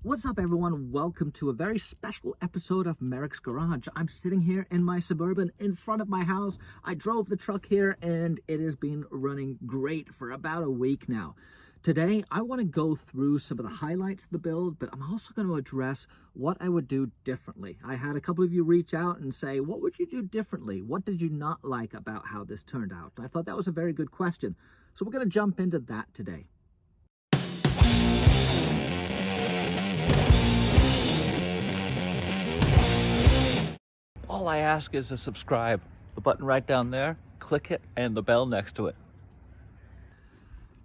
What's up, everyone? Welcome to a very special episode of Merricks Garage. I'm sitting here in my Suburban in front of my house. I drove the truck here and it has been running great for about a week now. Today, I want to go through some of the highlights of the build, but I'm also going to address what I would do differently. I had a couple of you reach out and say, what would you do differently? What did you not like about how this turned out? And I thought that was a very good question. So we're going to jump into that today. All I ask is to subscribe. The button right down there, click it, and the bell next to it.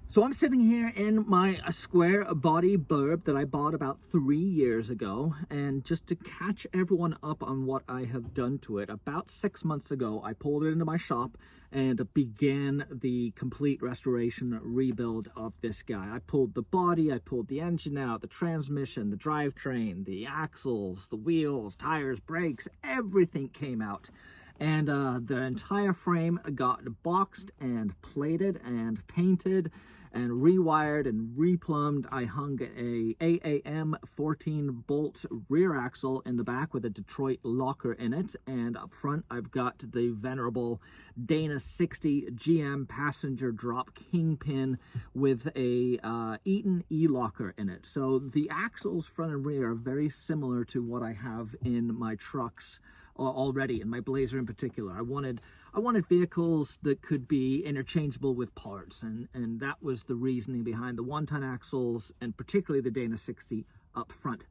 So I'm sitting here in my Squarebody burb that I bought about 3 years ago, and just to catch everyone up on what I have done to it, about 6 months ago I pulled it into my shop and began the complete restoration rebuild of this guy. I pulled the body, I pulled the engine out, the transmission, the drivetrain, the axles, the wheels, tires, brakes, everything came out. And the entire frame got boxed and plated and painted and rewired and replumbed. I hung a AAM 14 bolt rear axle in the back with a Detroit locker in it, and up front I've got the venerable Dana 60 GM passenger drop kingpin with a Eaton e-locker in it. So the axles front and rear are very similar to what I have in my trucks already, in my Blazer in particular. I wanted vehicles that could be interchangeable with parts, and that was the reasoning behind the 1-ton axles and particularly the Dana 60 up front.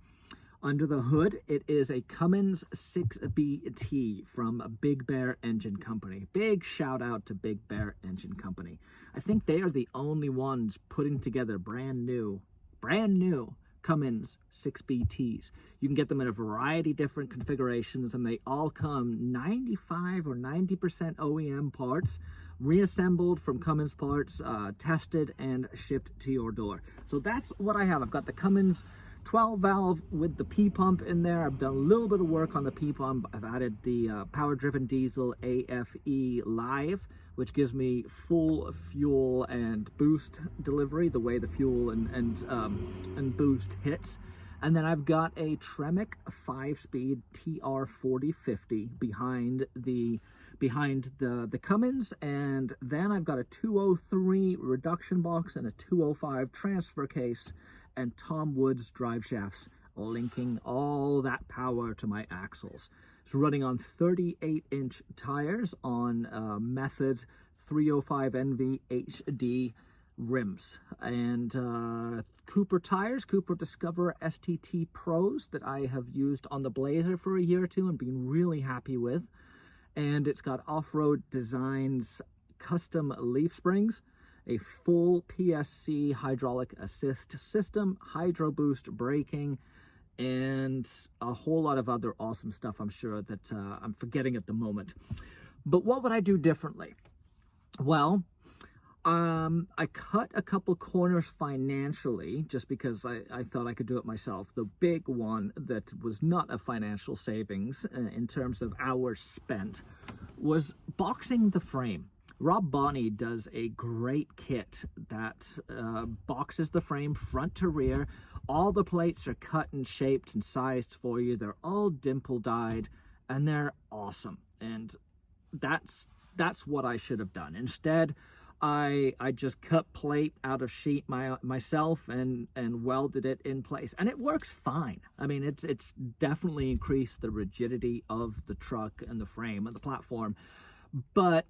Under the hood, it is a Cummins 6BT from Big Bear Engine Company. Big shout out to Big Bear Engine Company. I think they are the only ones putting together brand new Cummins 6BTs. You can get them in a variety of different configurations, and they all come 95 or 90% OEM parts, reassembled from Cummins parts, tested and shipped to your door. So that's what I have. I've got the Cummins 12 valve with the P-pump in there. I've done a little bit of work on the P-pump. I've added the power-driven diesel AFE Live, which gives me full fuel and boost delivery, the way the fuel and boost hits. And then I've got a Tremec 5-speed TR-4050 behind the Cummins, and then I've got a 203 reduction box and a 205 transfer case and Tom Woods Driveshafts linking all that power to my axles. It's running on 38-inch tires on Method 305 NV HD rims, and Cooper tires, Cooper Discover STT Pros that I have used on the Blazer for a year or two and been really happy with. And it's got Offroad Designs custom leaf springs, a full PSC hydraulic assist system, hydro boost braking, and a whole lot of other awesome stuff I'm sure that I'm forgetting at the moment. But what would I do differently? Well, I cut a couple corners financially just because I thought I could do it myself. The big one that was not a financial savings in terms of hours spent was boxing the frame. Rob Bonney does a great kit that boxes the frame front to rear. All the plates are cut and shaped and sized for you. They're all dimple dyed and they're awesome. And that's what I should have done. Instead, I just cut plate out of sheet myself and welded it in place, and it works fine. I mean, it's definitely increased the rigidity of the truck and the frame and the platform, but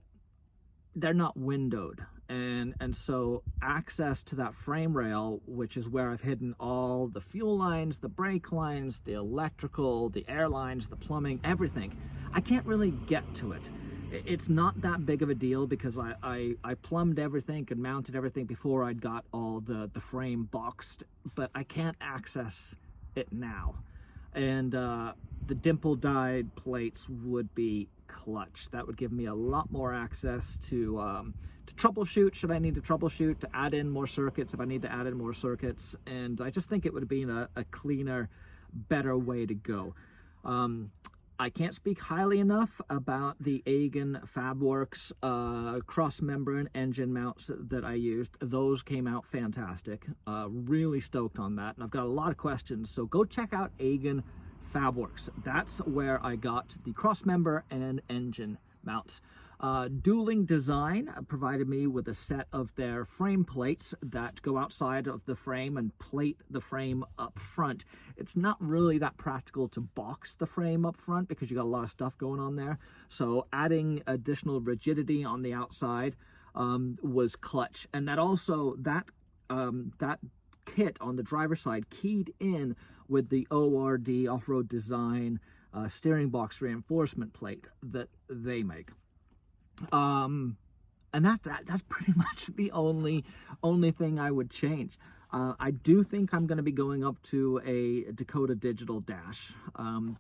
they're not windowed, and so access to that frame rail, which is where I've hidden all the fuel lines, the brake lines, the electrical, the air lines, the plumbing, everything, I can't really get to it. It's not that big of a deal because I plumbed everything and mounted everything before I'd got all the frame boxed, but I can't access it now. And the dimple dyed plates would be clutch. That would give me a lot more access to troubleshoot should I need to troubleshoot, to add in more circuits if I need to add in more circuits, and I just think it would have been a cleaner, better way to go. I can't speak highly enough about the Egan Fabworks cross-membrane engine mounts that I used. Those came out fantastic. Really stoked on that. And I've got a lot of questions, so go check out Egan Fabworks. That's where I got the cross-member and engine mounts. Dueling Design provided me with a set of their frame plates that go outside of the frame and plate the frame up front. It's not really that practical to box the frame up front because you got a lot of stuff going on there. So adding additional rigidity on the outside was clutch. And that also, that kit on the driver's side keyed in with the ORD Offroad Design steering box reinforcement plate that they make. And that's pretty much the only thing I would change. I do think I'm going to be going up to a Dakota Digital dash.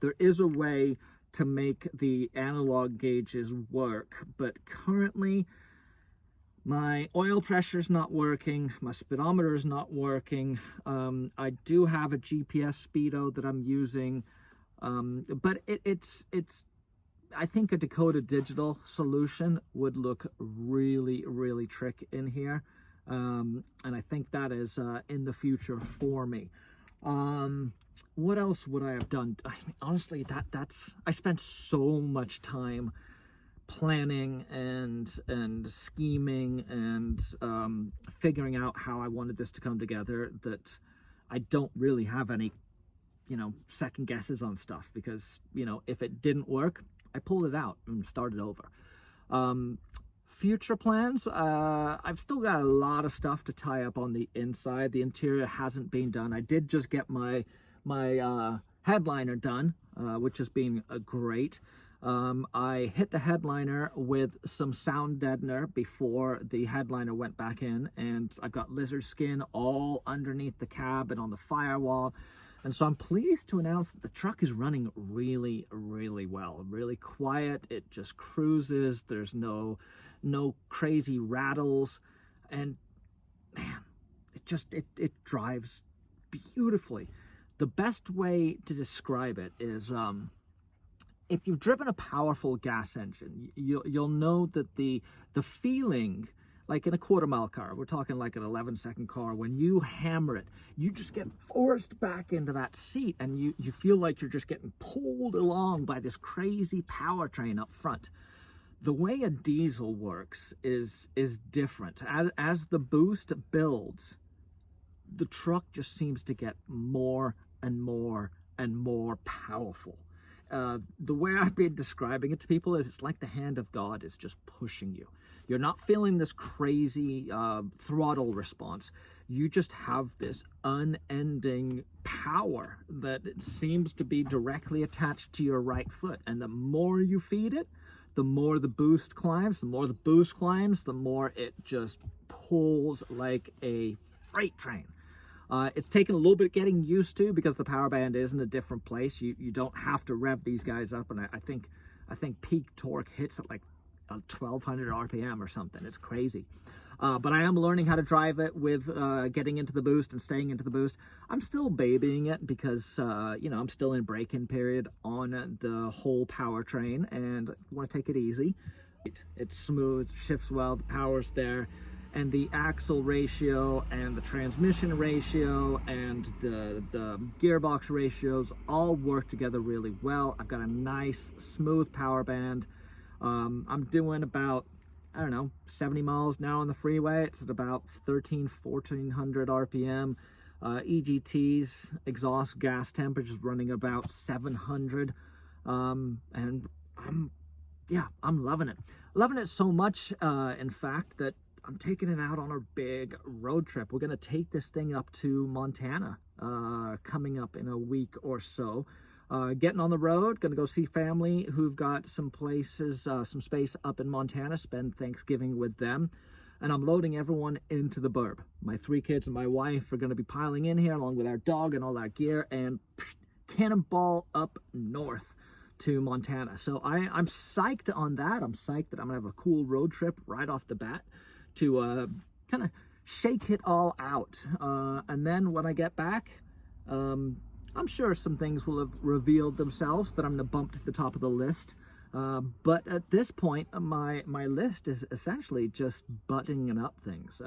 There is a way to make the analog gauges work, but currently my oil pressure is not working, my speedometer is not working. I do have a GPS speedo that I'm using, but it's I think a Dakota Digital solution would look really, really trick in here. And I think that is in the future for me. What else would I have done? I mean, honestly, I spent so much time planning and scheming and figuring out how I wanted this to come together that I don't really have any, second guesses on stuff, because, if it didn't work, I pulled it out and started over. Future plans, I've still got a lot of stuff to tie up on the inside. The interior hasn't been done. I did just get my headliner done, which has been great. I hit the headliner with some sound deadener before the headliner went back in, and I've got lizard skin all underneath the cab and on the firewall. And so I'm pleased to announce that the truck is running really, really well, really quiet. It just cruises. There's no crazy rattles, and man, it drives beautifully. The best way to describe it is, if you've driven a powerful gas engine, you'll know that the feeling, like in a quarter-mile car, we're talking like an 11-second car, when you hammer it, you just get forced back into that seat, and you feel like you're just getting pulled along by this crazy powertrain up front. The way a diesel works is different. As the boost builds, the truck just seems to get more and more and more powerful. The way I've been describing it to people is it's like the hand of God is just pushing you. You're not feeling this crazy throttle response. You just have this unending power that seems to be directly attached to your right foot. And the more you feed it, the more the boost climbs. The more the boost climbs, the more it just pulls like a freight train. It's taken a little bit getting used to because the power band is in a different place. You don't have to rev these guys up, and I think peak torque hits at like 1200 RPM or something. It's crazy. But I am learning how to drive it with getting into the boost and staying into the boost. I'm still babying it because I'm still in break-in period on the whole powertrain and want to take it easy. It's smooth, shifts well, the power's there. And the axle ratio and the transmission ratio and the gearbox ratios all work together really well. I've got a nice, smooth power band. I'm doing about, 70 miles now on the freeway. It's at about 1400 RPM. EGT's exhaust gas temperature is running about 700. And I'm loving it. Loving it so much, in fact, that I'm taking it out on a big road trip. We're going to take this thing up to Montana coming up in a week or so. Getting on the road, going to go see family who've got some places, some space up in Montana, spend Thanksgiving with them. And I'm loading everyone into the burb. My 3 kids and my wife are going to be piling in here along with our dog and all our gear, and cannonball up north to Montana. So I'm psyched on that. I'm psyched that I'm going to have a cool road trip right off the bat to kind of shake it all out. And then when I get back, I'm sure some things will have revealed themselves that I'm going to bump to the top of the list. But at this point, my list is essentially just buttoning up things.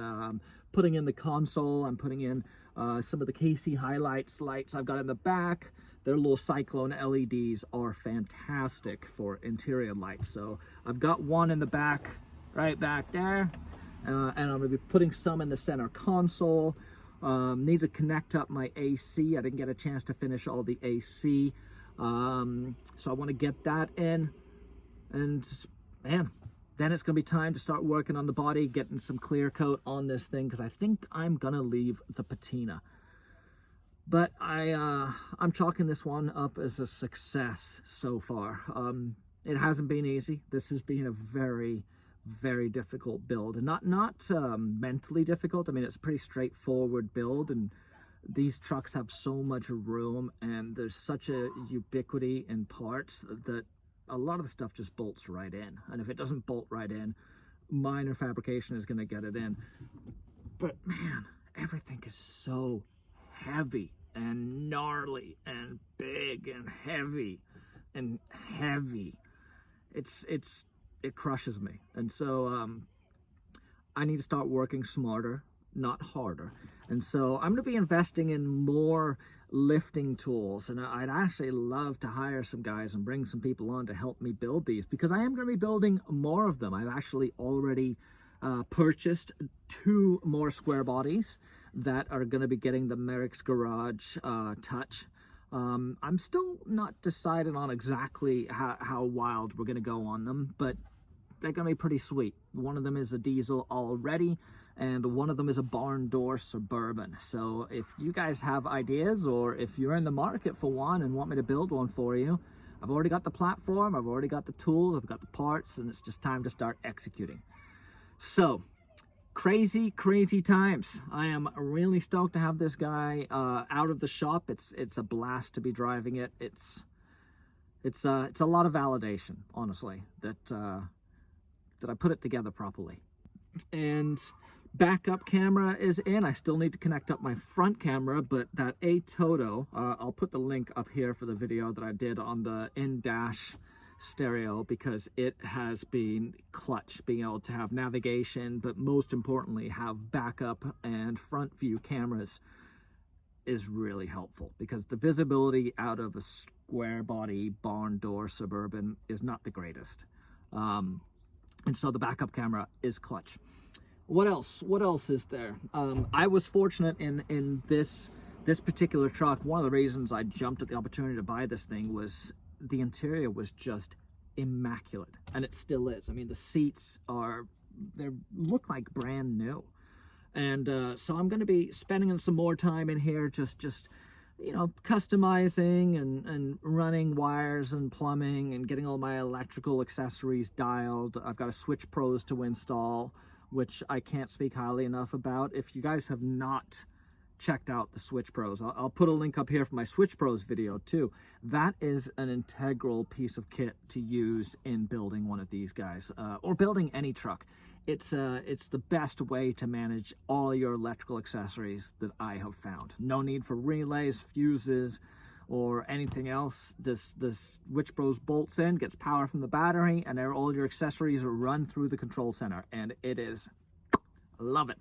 Putting in the console, I'm putting in some of the KC highlights lights I've got in the back. Their little Cyclone LEDs are fantastic for interior lights. So I've got one in the back, right back there. And I'm going to be putting some in the center console. Need to connect up my AC. I didn't get a chance to finish all the AC. So I want to get that in. And man, then it's going to be time to start working on the body, getting some clear coat on this thing, because I think I'm going to leave the patina. But I'm chalking this one up as a success so far. It hasn't been easy. This has been a very, very difficult build, and not mentally difficult. I mean, it's a pretty straightforward build, and these trucks have so much room, and there's such a ubiquity in parts that a lot of the stuff just bolts right in. And if it doesn't bolt right in, minor fabrication is going to get it in. But man, everything is so heavy and gnarly and big and heavy and heavy. It crushes me. And so I need to start working smarter, not harder. And so I'm going to be investing in more lifting tools, and I'd actually love to hire some guys and bring some people on to help me build these, because I am going to be building more of them. I've actually already purchased 2 more Squarebodies that are going to be getting the Merricks Garage touch. I'm still not decided on exactly how wild we're going to go on them, but they're going to be pretty sweet. One of them is a diesel already, and one of them is a barn door Suburban. So if you guys have ideas, or if you're in the market for one and want me to build one for you, I've already got the platform, I've already got the tools, I've got the parts, and it's just time to start executing. So, crazy times. I am really stoked to have this guy out of the shop. It's a blast to be driving it. It's a lot of validation, honestly, that I put it together properly. And backup camera is in. I still need to connect up my front camera, but that A-Toto, I'll put the link up here for the video that I did on the in-dash stereo, because it has been clutch being able to have navigation, but most importantly have backup and front view cameras is really helpful, because the visibility out of a square body barn door Suburban is not the greatest. And so the backup camera is clutch. What else is there? I was fortunate in this particular truck. One of the reasons I jumped at the opportunity to buy this thing was the interior was just immaculate, and it still is. I mean, the seats look like brand new. And so I'm going to be spending some more time in here just you know, customizing and running wires and plumbing and getting all my electrical accessories dialed. I've got a Switch Pros to install, which I can't speak highly enough about. If you guys have not checked out the Switch Pros, I'll put a link up here for my Switch Pros video too. That is an integral piece of kit to use in building one of these guys, or building any truck. It's the best way to manage all your electrical accessories that I have found. No need for relays, fuses, or anything else. This Switch Pros bolts in, gets power from the battery, and all your accessories run through the control center, and it is, love it.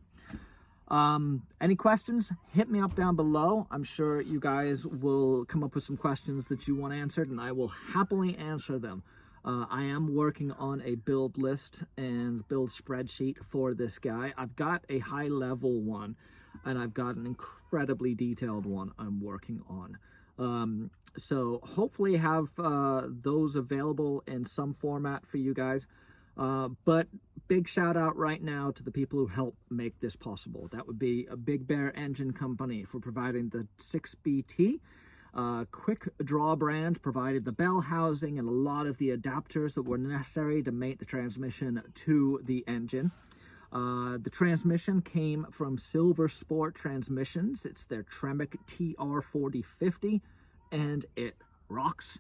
Any questions, hit me up down below. I'm sure you guys will come up with some questions that you want answered, and I will happily answer them. I am working on a build list and build spreadsheet for this guy. I've got a high level one, and I've got an incredibly detailed one I'm working on. So hopefully have those available in some format for you guys. But big shout out right now to the people who helped make this possible. That would be a Big Bear Engine Company for providing the 6BT. Quickdraw Brand provided the bell housing and a lot of the adapters that were necessary to mate the transmission to the engine. The transmission came from Silver Sport Transmissions. It's their Tremec TR-4050, and it rocks.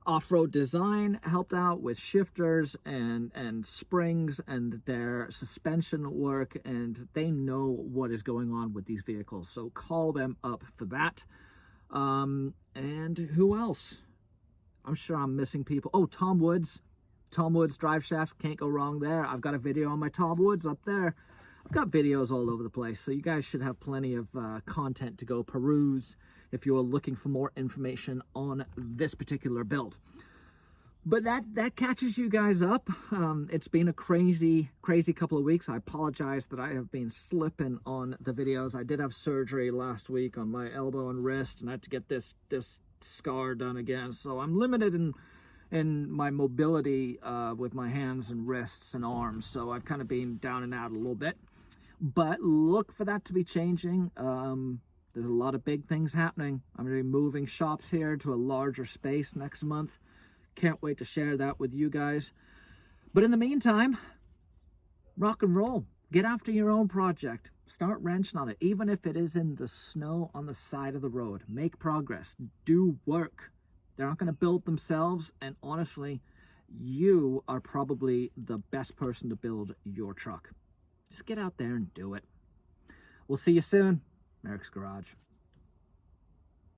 Offroad Design helped out with shifters and springs and their suspension work, and they know what is going on with these vehicles, so call them up for that. And who else? I'm sure I'm missing people. Oh, Tom Woods. Tom Woods Driveshafts, can't go wrong there. I've got a video on my Tom Woods up there. I've got videos all over the place, so you guys should have plenty of content to go peruse if you're looking for more information on this particular build. But that catches you guys up. It's been a crazy couple of weeks. I apologize that I have been slipping on the videos. I did have surgery last week on my elbow and wrist, and I had to get this scar done again. So I'm limited in my mobility with my hands and wrists and arms. So I've kind of been down and out a little bit. But look for that to be changing. There's a lot of big things happening. I'm going to be moving shops here to a larger space next month. Can't wait to share that with you guys. But in the meantime, rock and roll. Get after your own project. Start wrenching on it, even if it is in the snow on the side of the road. Make progress. Do work. They're not going to build themselves, and honestly, you are probably the best person to build your truck. Just get out there and do it. We'll see you soon. Merricks Garage.